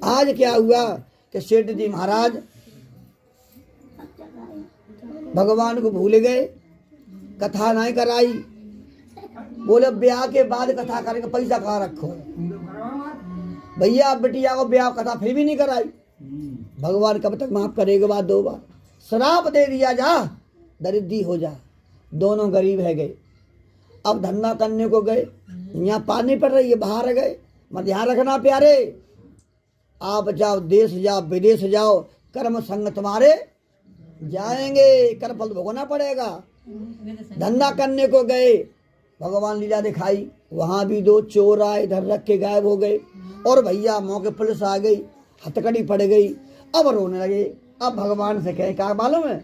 आज क्या हुआ कि सेठ जी महाराज भगवान को भूल गए, कथा नहीं कराई। बोले ब्याह के बाद कथा करेंगे, पैसा कहाँ रखो भैया। बिटिया को ब्याह कथा फिर भी नहीं कराई। भगवान कब तक माफ करेगा? बात 2 बार श्राप दे दिया, जा दरिद्री हो जा। दोनों गरीब है गए। अब धंधा करने को गए, यहाँ पानी पड़ रही है, बाहर गए। मत ध्यान रखना प्यारे, आप जाओ देश जाओ विदेश जाओ, कर्म संग तुम्हारे जाएंगे, कर्म फल भोगना पड़ेगा। धंधा करने को गए, भगवान लीला दिखाई, वहां भी 2 चोर आए, इधर रख के गायब हो गए। और भैया मौके पुलिस आ गई, हथकड़ी पड़ गई। अब रोने लगे। अब भगवान से कहे क्या मालूम है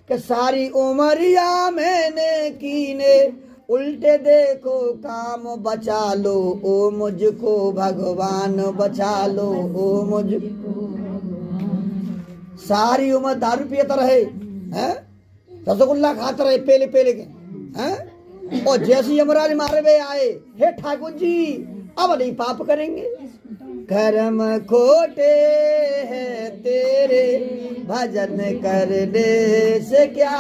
कि सारी उमरिया मैंने कीने, उल्टे देखो काम बचा लो, ओ मुझको भगवान बचा लो, ओ मुझको। सारी उम्र दारू पियता रहे हैं, रसगुल्ला खाता रहे पेले पेले के हैं, और जैसे यमराज मारे हुए आए, हे ठाकुर जी अब नहीं पाप करेंगे। कर्म खोटे हैं तेरे, भजन करने से क्या,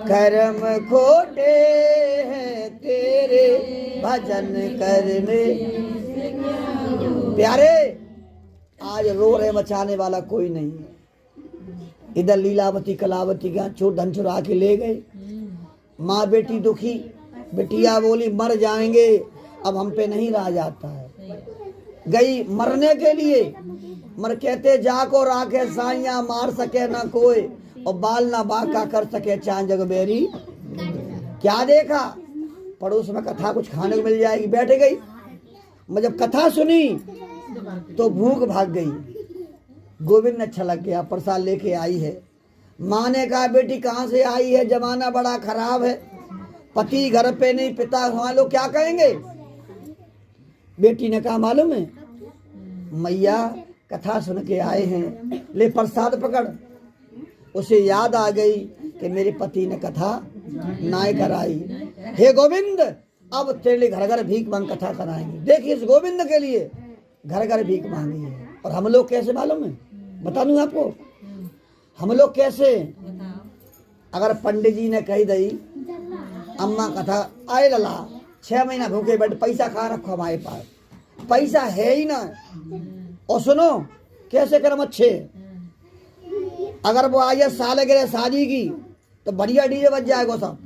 कर्म खोटे हैं तेरे, भजन करने। प्यारे आज रो रहे, बचाने वाला कोई नहीं है। इधर लीलावती कलावती का चोर धन चुरा के ले गए। माँ बेटी दुखी, बिटिया बोली मर जाएंगे, अब हम पे नहीं रहा जाता है। गई मरने के लिए, मर कहते जाको राखे साइया, मार सके ना कोई, और बाल ना बाका कर सके चांद जग बेरी। क्या देखा? पड़ोस में कथा कुछ खाने को मिल जाएगी, बैठ गई। मैं जब कथा सुनी तो भूख भाग गई। गोविंद अच्छा लग गया, प्रसाद लेके आई है। माँ ने कहा बेटी कहाँ से आई है, जमाना बड़ा खराब है, पति घर पे नहीं, पिता वहाँ लोग क्या कहेंगे। बेटी ने कहा मालूम है मैया कथा सुन के आए हैं, ले प्रसाद पकड़। उसे याद आ गई कि मेरे पति ने कथा नाय कराई। हे गोविंद अब तेरे लिए घर घर भीख मांग कथा कराएंगे। देखिए इस गोविंद के लिए घर घर भीख मांगी है। और हम लोग कैसे मालूम है, बता दूं आपको हम लोग कैसे। अगर पंडित जी ने कही दई अम्मा कथा आए लला 6 महीना भूखे बैठ, पैसा कहाँ रखो हमारे पास, पैसा है ही ना। और सुनो कैसे कर्म अच्छे, अगर वो आज साल गिरे शादी की तो बढ़िया डीजे बज जाएगा सब,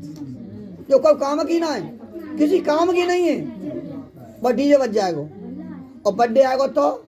जो कोई काम की ना है, किसी काम की नहीं है, बस डीजे बज जाएगा। और बर्थडे आएगा तो